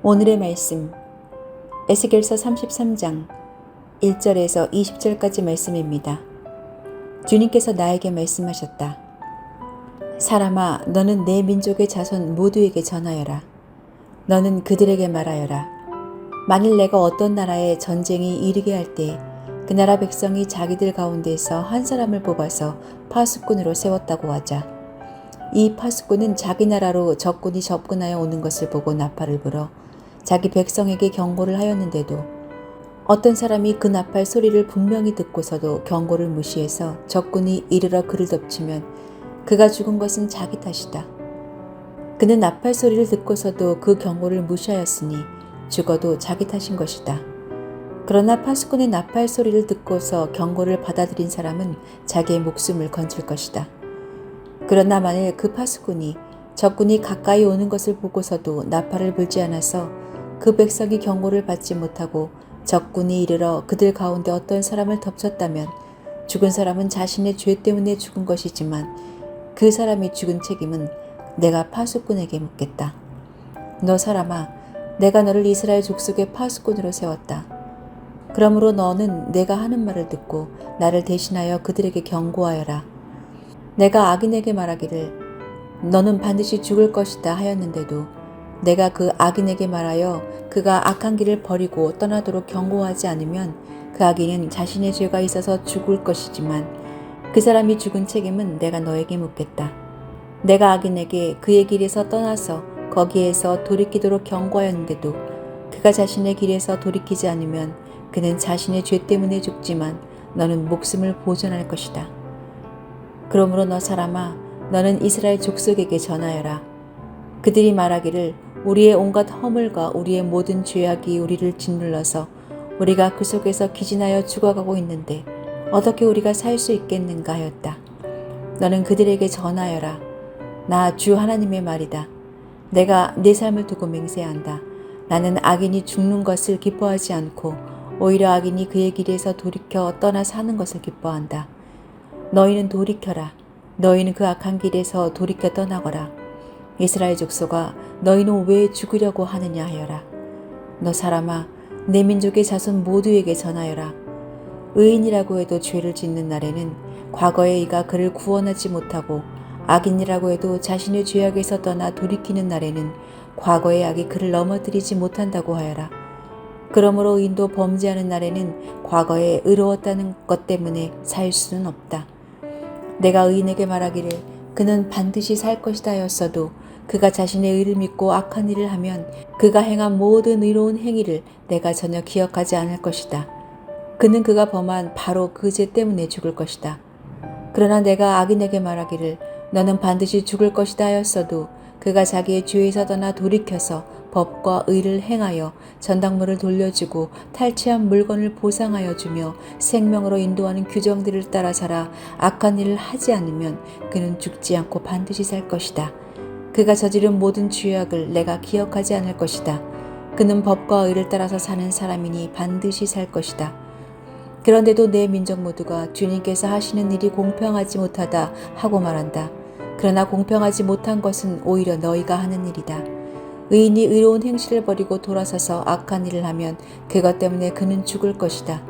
오늘의 말씀 에스겔서 33장 1절에서 20절까지 말씀입니다. 주님께서 나에게 말씀하셨다. 사람아, 너는 내 민족의 자손 모두에게 전하여라. 너는 그들에게 말하여라. 만일 내가 어떤 나라에 전쟁이 이르게 할 때 그 나라 백성이 자기들 가운데서 한 사람을 뽑아서 파수꾼으로 세웠다고 하자. 이 파수꾼은 자기 나라로 적군이 접근하여 오는 것을 보고 나팔을 불어 자기 백성에게 경고를 하였는데도 어떤 사람이 그 나팔 소리를 분명히 듣고서도 경고를 무시해서 적군이 이르러 그를 덮치면 그가 죽은 것은 자기 탓이다. 그는 나팔 소리를 듣고서도 그 경고를 무시하였으니 죽어도 자기 탓인 것이다. 그러나 파수꾼의 나팔 소리를 듣고서 경고를 받아들인 사람은 자기의 목숨을 건질 것이다. 그러나 만일 그 파수꾼이 적군이 가까이 오는 것을 보고서도 나팔을 불지 않아서 그 백성이 경고를 받지 못하고 적군이 이르러 그들 가운데 어떤 사람을 덮쳤다면 죽은 사람은 자신의 죄 때문에 죽은 것이지만 그 사람이 죽은 책임은 내가 파수꾼에게 묻겠다. 너 사람아, 내가 너를 이스라엘 족속의 파수꾼으로 세웠다. 그러므로 너는 내가 하는 말을 듣고 나를 대신하여 그들에게 경고하여라. 내가 악인에게 말하기를 너는 반드시 죽을 것이다 하였는데도 내가 그 악인에게 말하여 그가 악한 길을 버리고 떠나도록 경고하지 않으면 그 악인은 자신의 죄가 있어서 죽을 것이지만 그 사람이 죽은 책임은 내가 너에게 묻겠다. 내가 악인에게 그의 길에서 떠나서 거기에서 돌이키도록 경고하였는데도 그가 자신의 길에서 돌이키지 않으면 그는 자신의 죄 때문에 죽지만 너는 목숨을 보존할 것이다. 그러므로 너 사람아, 너는 이스라엘 족속에게 전하여라. 그들이 말하기를 우리의 온갖 허물과 우리의 모든 죄악이 우리를 짓눌러서 우리가 그 속에서 기진하여 죽어가고 있는데 어떻게 우리가 살 수 있겠는가 하였다. 너는 그들에게 전하여라. 나 주 하나님의 말이다. 내가 내 삶을 두고 맹세한다. 나는 악인이 죽는 것을 기뻐하지 않고 오히려 악인이 그의 길에서 돌이켜 떠나 사는 것을 기뻐한다. 너희는 돌이켜라. 너희는 그 악한 길에서 돌이켜 떠나거라. 이스라엘 족속아, 너희는 왜 죽으려고 하느냐 하여라. 너 사람아, 내 민족의 자손 모두에게 전하여라. 의인이라고 해도 죄를 짓는 날에는 과거에 이가 그를 구원하지 못하고 악인이라고 해도 자신의 죄악에서 떠나 돌이키는 날에는 과거의 악이 그를 넘어뜨리지 못한다고 하여라. 그러므로 의인도 범죄하는 날에는 과거에 의로웠다는 것 때문에 살 수는 없다. 내가 의인에게 말하기를 그는 반드시 살 것이다 하였어도 그가 자신의 의를 믿고 악한 일을 하면 그가 행한 모든 의로운 행위를 내가 전혀 기억하지 않을 것이다. 그는 그가 범한 바로 그 죄 때문에 죽을 것이다. 그러나 내가 악인에게 말하기를 너는 반드시 죽을 것이다 하였어도 그가 자기의 죄에서 떠나 돌이켜서 법과 의를 행하여 전당물을 돌려주고 탈취한 물건을 보상하여 주며 생명으로 인도하는 규정들을 따라 살아 악한 일을 하지 않으면 그는 죽지 않고 반드시 살 것이다. 그가 저지른 모든 죄악을 내가 기억하지 않을 것이다. 그는 법과 의를 따라서 사는 사람이니 반드시 살 것이다. 그런데도 내 민족 모두가 주님께서 하시는 일이 공평하지 못하다 하고 말한다. 그러나 공평하지 못한 것은 오히려 너희가 하는 일이다. 의인이 의로운 행실을 버리고 돌아서서 악한 일을 하면 그것 때문에 그는 죽을 것이다.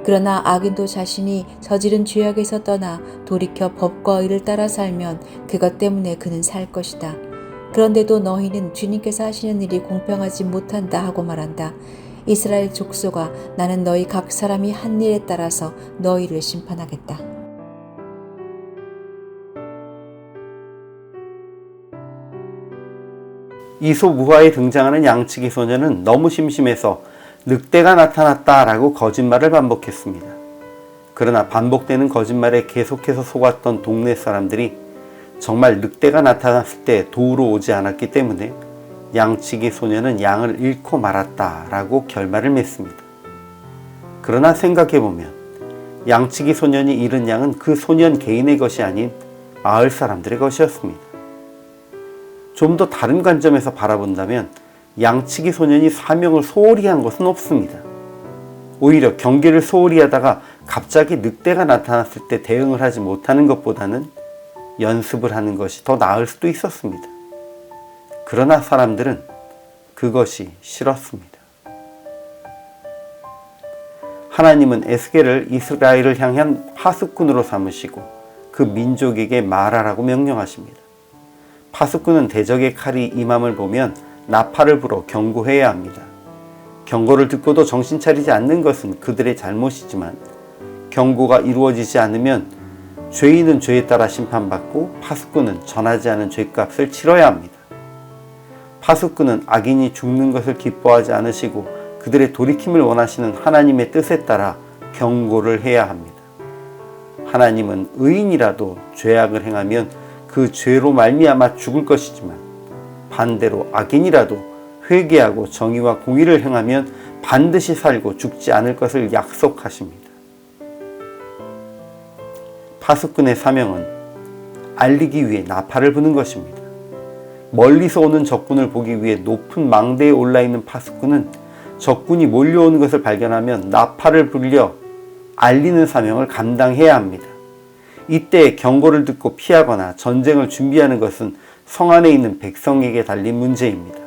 그러나 악인도 자신이 저지른 죄악에서 떠나 돌이켜 법과 의를 따라 살면 그것 때문에 그는 살 것이다. 그런데도 너희는 주님께서 하시는 일이 공평하지 못한다 하고 말한다. 이스라엘 족속아, 나는 너희 각 사람이 한 일에 따라서 너희를 심판하겠다. 이솝우화에 등장하는 양치기 소녀는 너무 심심해서 늑대가 나타났다라고 거짓말을 반복했습니다. 그러나 반복되는 거짓말에 계속해서 속았던 동네 사람들이 정말 늑대가 나타났을 때 도우러 오지 않았기 때문에 양치기 소녀는 양을 잃고 말았다라고 결말을 맺습니다. 그러나 생각해보면 양치기 소년이 잃은 양은 그 소년 개인의 것이 아닌 마을 사람들의 것이었습니다. 좀 더 다른 관점에서 바라본다면 양치기 소년이 사명을 소홀히 한 것은 없습니다. 오히려 경계를 소홀히 하다가 갑자기 늑대가 나타났을 때 대응을 하지 못하는 것보다는 연습을 하는 것이 더 나을 수도 있었습니다. 그러나 사람들은 그것이 싫었습니다. 하나님은 에스겔을 이스라엘을 향한 파수꾼으로 삼으시고 그 민족에게 말하라고 명령하십니다. 파수꾼은 대적의 칼이 임함을 보면 나팔을 불어 경고해야 합니다. 경고를 듣고도 정신 차리지 않는 것은 그들의 잘못이지만 경고가 이루어지지 않으면 죄인은 죄에 따라 심판받고 파수꾼은 전하지 않은 죄값을 치러야 합니다. 파수꾼은 악인이 죽는 것을 기뻐하지 않으시고 그들의 돌이킴을 원하시는 하나님의 뜻에 따라 경고를 해야 합니다. 하나님은 의인이라도 죄악을 행하면 그 죄로 말미암아 죽을 것이지만 반대로 악인이라도 회개하고 정의와 공의를 행하면 반드시 살고 죽지 않을 것을 약속하십니다. 파수꾼의 사명은 알리기 위해 나팔을 부는 것입니다. 멀리서 오는 적군을 보기 위해 높은 망대에 올라있는 파수꾼은 적군이 몰려오는 것을 발견하면 나팔을 불려 알리는 사명을 감당해야 합니다. 이때 경고를 듣고 피하거나 전쟁을 준비하는 것은 성 안에 있는 백성에게 달린 문제입니다.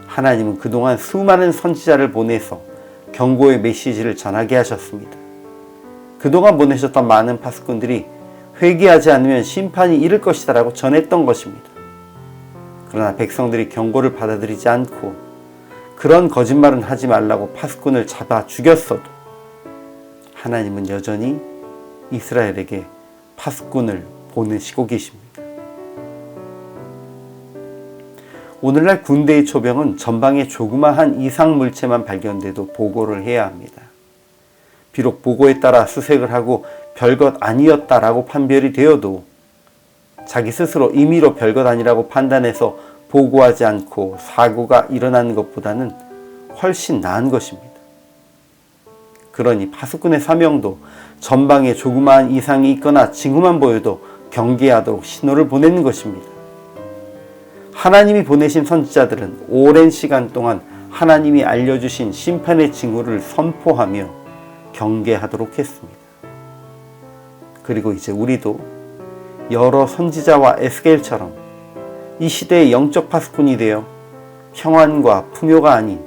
하나님은 그동안 수많은 선지자를 보내서 경고의 메시지를 전하게 하셨습니다. 그동안 보내셨던 많은 파수꾼들이 회개하지 않으면 심판이 이를 것이다 라고 전했던 것입니다. 그러나 백성들이 경고를 받아들이지 않고 그런 거짓말은 하지 말라고 파수꾼을 잡아 죽였어도 하나님은 여전히 이스라엘에게 파수꾼을 보내시고 계십니다. 오늘날 군대의 초병은 전방에 조그마한 이상 물체만 발견돼도 보고를 해야 합니다. 비록 보고에 따라 수색을 하고 별것 아니었다라고 판별이 되어도 자기 스스로 임의로 별것 아니라고 판단해서 보고하지 않고 사고가 일어나는 것보다는 훨씬 나은 것입니다. 그러니 파수꾼의 사명도 전방에 조그마한 이상이 있거나 징후만 보여도 경계하도록 신호를 보내는 것입니다. 하나님이 보내신 선지자들은 오랜 시간 동안 하나님이 알려주신 심판의 징후를 선포하며 경계하도록 했습니다. 그리고 이제 우리도 여러 선지자와 에스겔처럼 이 시대의 영적 파수꾼이 되어 평안과 풍요가 아닌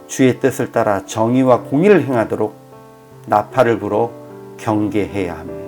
주의 뜻을 따라 정의와 공의를 행하도록 나팔을 불어 경계해야 합니다.